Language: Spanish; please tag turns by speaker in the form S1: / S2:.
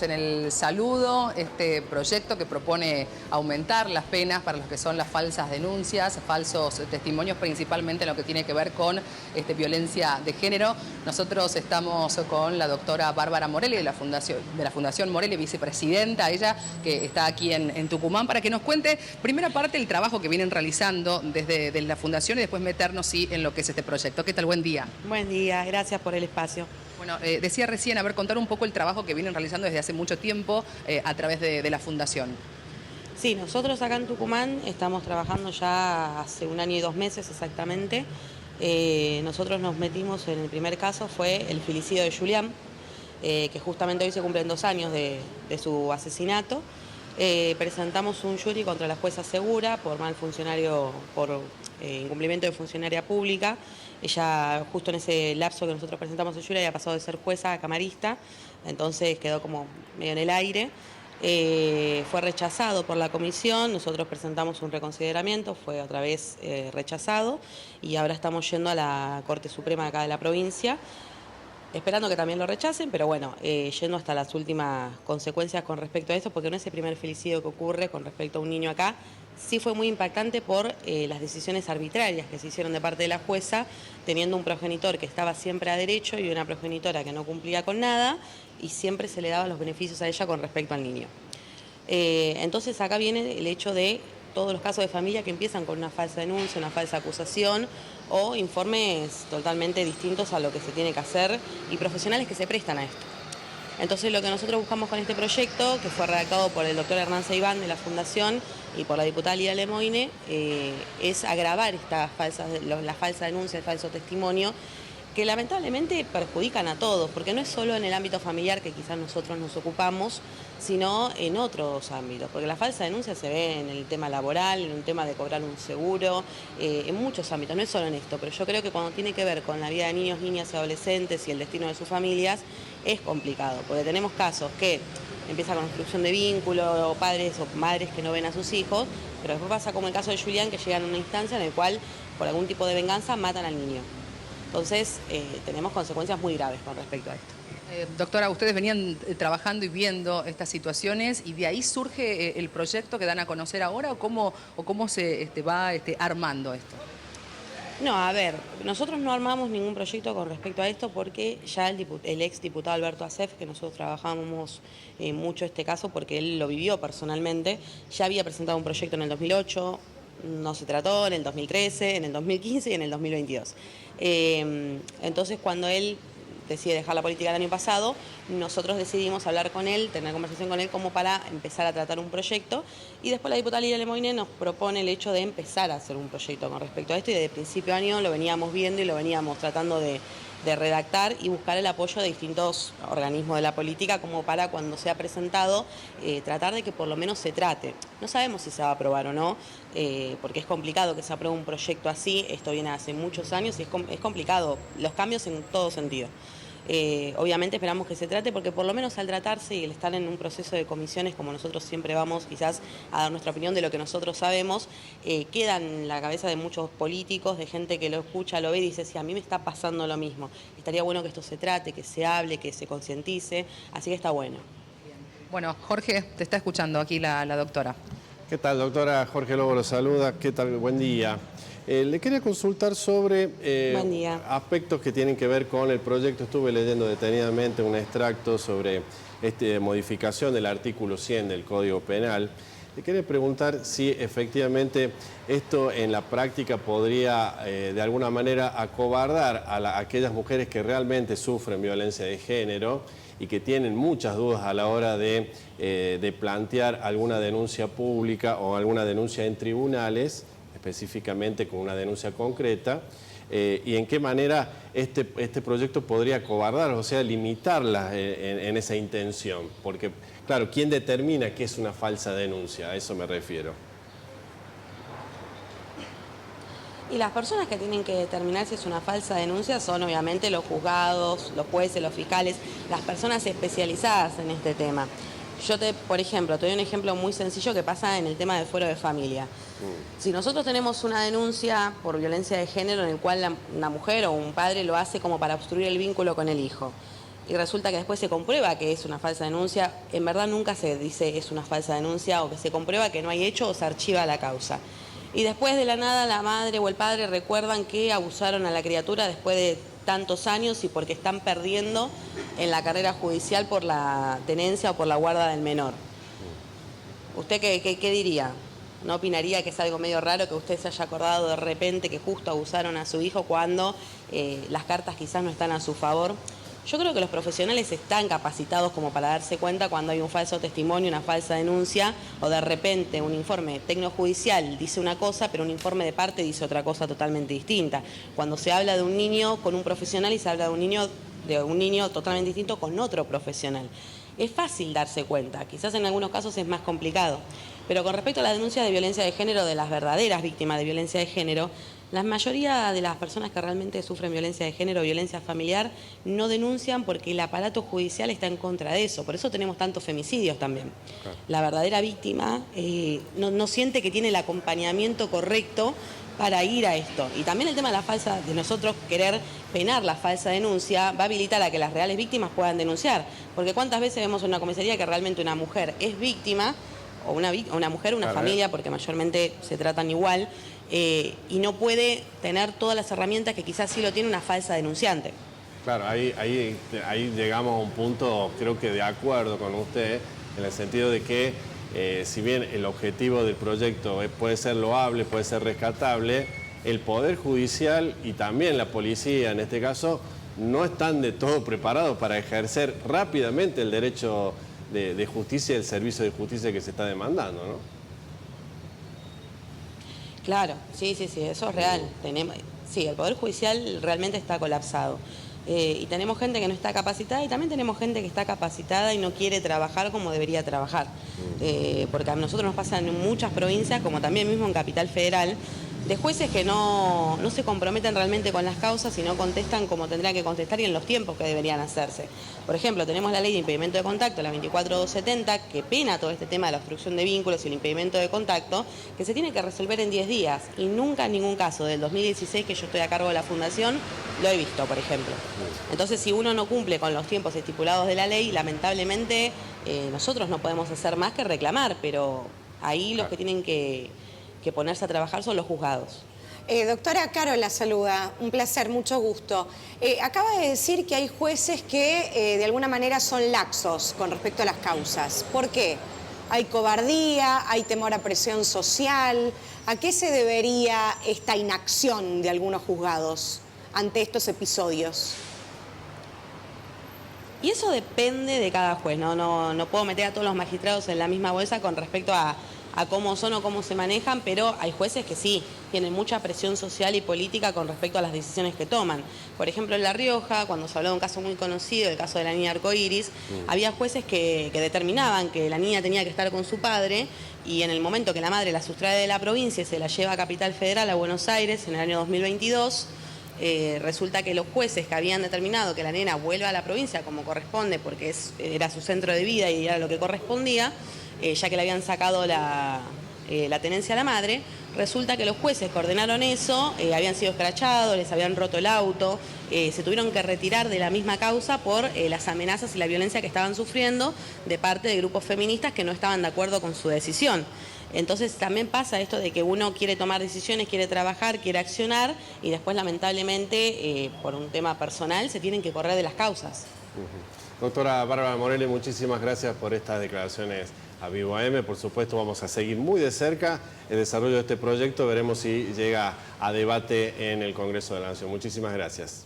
S1: En el saludo, este proyecto que propone aumentar las penas para los que son las falsas denuncias, falsos testimonios, principalmente en lo que tiene que ver con violencia de género. Nosotros estamos con la doctora Bárbara Morelli de la Fundación Morelli, vicepresidenta, ella que está aquí en Tucumán, para que nos cuente, primera parte, el trabajo que vienen realizando desde la Fundación y después meternos en lo que es este proyecto. ¿Qué tal? Buen día.
S2: Buen día, gracias por el espacio.
S1: Bueno, decía recién, contar un poco el trabajo que vienen realizando desde hace mucho tiempo a través de la Fundación.
S2: Sí, nosotros acá en Tucumán estamos trabajando ya hace 1 año y 2 meses exactamente. Nosotros nos metimos en el primer caso, fue el filicidio de Julián, que justamente hoy se cumplen 2 años de su asesinato. Presentamos un jury contra la jueza Segura por mal funcionario, por incumplimiento de funcionaria pública. Ella, justo en ese lapso que nosotros presentamos el jury, había pasado de ser jueza a camarista, entonces quedó como medio en el aire. Fue rechazado por la comisión, nosotros presentamos un reconsideramiento, fue otra vez rechazado y ahora estamos yendo a la Corte Suprema acá de la provincia, esperando que también lo rechacen, pero bueno, yendo hasta las últimas consecuencias con respecto a esto, porque no es el primer filicidio que ocurre con respecto a un niño acá. Sí fue muy impactante por las decisiones arbitrarias que se hicieron de parte de la jueza, teniendo un progenitor que estaba siempre a derecho y una progenitora que no cumplía con nada, y siempre se le daban los beneficios a ella con respecto al niño. Entonces acá viene el hecho de todos los casos de familia que empiezan con una falsa denuncia, una falsa acusación o informes totalmente distintos a lo que se tiene que hacer y profesionales que se prestan a esto. Entonces lo que nosotros buscamos con este proyecto, que fue redactado por el doctor Hernán Seibán de la Fundación y por la diputada Lía Lemoine, es agravar la falsa denuncia, el falso testimonio, que lamentablemente perjudican a todos, porque no es solo en el ámbito familiar que quizás nosotros nos ocupamos, sino en otros ámbitos, porque la falsa denuncia se ve en el tema laboral, en un tema de cobrar un seguro, en muchos ámbitos, no es solo en esto, pero yo creo que cuando tiene que ver con la vida de niños, niñas y adolescentes y el destino de sus familias, es complicado, porque tenemos casos que empieza con construcción de vínculos, o padres o madres que no ven a sus hijos, pero después pasa como el caso de Julián, que llegan a una instancia en la cual, por algún tipo de venganza, matan al niño. Entonces, tenemos consecuencias muy graves con respecto a esto.
S1: Doctora, ustedes venían trabajando y viendo estas situaciones y de ahí surge el proyecto que dan a conocer ahora o cómo se va armando esto.
S2: No, a ver, nosotros no armamos ningún proyecto con respecto a esto porque ya el ex diputado Alberto Acef, que nosotros trabajábamos mucho este caso porque él lo vivió personalmente, ya había presentado un proyecto en el 2008, no se trató, en el 2013, en el 2015 y en el 2022. Entonces, cuando él decide dejar la política el año pasado, nosotros decidimos hablar con él, tener conversación con él como para empezar a tratar un proyecto, y después la diputada Lía Lemoine nos propone el hecho de empezar a hacer un proyecto con respecto a esto, y desde principio de año lo veníamos viendo y lo veníamos tratando de redactar y buscar el apoyo de distintos organismos de la política como para cuando sea presentado tratar de que por lo menos se trate. No sabemos si se va a aprobar o no, porque es complicado que se apruebe un proyecto así, esto viene hace muchos años y es complicado, los cambios en todo sentido. Obviamente esperamos que se trate porque por lo menos al tratarse y el estar en un proceso de comisiones como nosotros siempre vamos quizás a dar nuestra opinión de lo que nosotros sabemos, queda en la cabeza de muchos políticos, de gente que lo escucha, lo ve y dice, sí, a mí me está pasando lo mismo, estaría bueno que esto se trate, que se hable, que se concientice, así que está bueno.
S1: Bien. Bueno, Jorge, te está escuchando aquí la doctora.
S3: ¿Qué tal, doctora? Jorge Lobo lo saluda. ¿Qué tal? Buen día. Le quería consultar sobre aspectos que tienen que ver con el proyecto. Estuve leyendo detenidamente un extracto sobre modificación del artículo 100 del Código Penal. Le quería preguntar si efectivamente esto en la práctica podría de alguna manera acobardar a aquellas mujeres que realmente sufren violencia de género y que tienen muchas dudas a la hora de plantear alguna denuncia pública o alguna denuncia en tribunales, específicamente con una denuncia concreta, y en qué manera este proyecto podría acobardar, o sea, limitarlas en esa intención. Porque, claro, ¿quién determina qué es una falsa denuncia? A eso me refiero.
S2: Y las personas que tienen que determinar si es una falsa denuncia son obviamente los juzgados, los jueces, los fiscales, las personas especializadas en este tema. Yo por ejemplo, te doy un ejemplo muy sencillo que pasa en el tema del fuero de familia. Si nosotros tenemos una denuncia por violencia de género en el cual una mujer o un padre lo hace como para obstruir el vínculo con el hijo, y resulta que después se comprueba que es una falsa denuncia, en verdad nunca se dice es una falsa denuncia o que se comprueba que no hay hecho o se archiva la causa. Y después de la nada la madre o el padre recuerdan que abusaron a la criatura después de tantos años y porque están perdiendo en la carrera judicial por la tenencia o por la guarda del menor. ¿Usted qué diría? ¿No opinaría que es algo medio raro que usted se haya acordado de repente que justo abusaron a su hijo cuando las cartas quizás no están a su favor? Yo creo que los profesionales están capacitados como para darse cuenta cuando hay un falso testimonio, una falsa denuncia, o de repente un informe tecnojudicial dice una cosa, pero un informe de parte dice otra cosa totalmente distinta. Cuando se habla de un niño con un profesional y se habla de un niño totalmente distinto con otro profesional. Es fácil darse cuenta, quizás en algunos casos es más complicado. Pero con respecto a las denuncias de violencia de género, de las verdaderas víctimas de violencia de género, la mayoría de las personas que realmente sufren violencia de género o violencia familiar no denuncian porque el aparato judicial está en contra de eso. Por eso tenemos tantos femicidios también. Claro. La verdadera víctima no siente que tiene el acompañamiento correcto para ir a esto. Y también el tema de nosotros querer penar la falsa denuncia va a habilitar a que las reales víctimas puedan denunciar. Porque cuántas veces vemos en una comisaría que realmente una mujer es víctima, o una mujer, una familia, porque mayormente se tratan igual, y no puede tener todas las herramientas que quizás sí lo tiene una falsa denunciante.
S3: Claro, ahí llegamos a un punto, creo que de acuerdo con usted, en el sentido de que si bien el objetivo del proyecto puede ser loable, puede ser rescatable, el Poder Judicial y también la policía, en este caso, no están de todo preparados para ejercer rápidamente el derecho de justicia y el servicio de justicia que se está demandando, ¿no?
S2: Claro, sí, eso es real. Sí, el Poder Judicial realmente está colapsado. Y tenemos gente que no está capacitada y también tenemos gente que está capacitada y no quiere trabajar como debería trabajar. Porque a nosotros nos pasa en muchas provincias, como también mismo en Capital Federal, de jueces que no se comprometen realmente con las causas y no contestan como tendrían que contestar y en los tiempos que deberían hacerse. Por ejemplo, tenemos la ley de impedimento de contacto, la 24270, que pena todo este tema de la obstrucción de vínculos y el impedimento de contacto, que se tiene que resolver en 10 días. Y nunca en ningún caso del 2016 que yo estoy a cargo de la Fundación lo he visto, por ejemplo. Entonces, si uno no cumple con los tiempos estipulados de la ley, lamentablemente nosotros no podemos hacer más que reclamar, pero ahí los que tienen que ponerse a trabajar son los juzgados.
S4: Doctora Caro la saluda, un placer, mucho gusto. Acaba de decir que hay jueces que de alguna manera son laxos con respecto a las causas. ¿Por qué? ¿Hay cobardía? ¿Hay temor a presión social? ¿A qué se debería esta inacción de algunos juzgados ante estos episodios?
S2: Y eso depende de cada juez, no puedo meter a todos los magistrados en la misma bolsa con respecto a cómo son o cómo se manejan, pero hay jueces que sí, tienen mucha presión social y política con respecto a las decisiones que toman. Por ejemplo, en La Rioja, cuando se habló de un caso muy conocido, el caso de la niña arcoíris, había jueces que determinaban que la niña tenía que estar con su padre y en el momento que la madre la sustrae de la provincia y se la lleva a Capital Federal, a Buenos Aires, en el año 2022, resulta que los jueces que habían determinado que la nena vuelva a la provincia como corresponde, porque era su centro de vida y era lo que correspondía, ya que le habían sacado la tenencia a la madre, resulta que los jueces que ordenaron eso habían sido escrachados, les habían roto el auto, se tuvieron que retirar de la misma causa por las amenazas y la violencia que estaban sufriendo de parte de grupos feministas que no estaban de acuerdo con su decisión. Entonces también pasa esto de que uno quiere tomar decisiones, quiere trabajar, quiere accionar y después lamentablemente por un tema personal se tienen que correr de las causas.
S3: Doctora Bárbara Morelli, muchísimas gracias por estas declaraciones a Vivo AM. Por supuesto, vamos a seguir muy de cerca el desarrollo de este proyecto. Veremos si llega a debate en el Congreso de la Nación. Muchísimas gracias.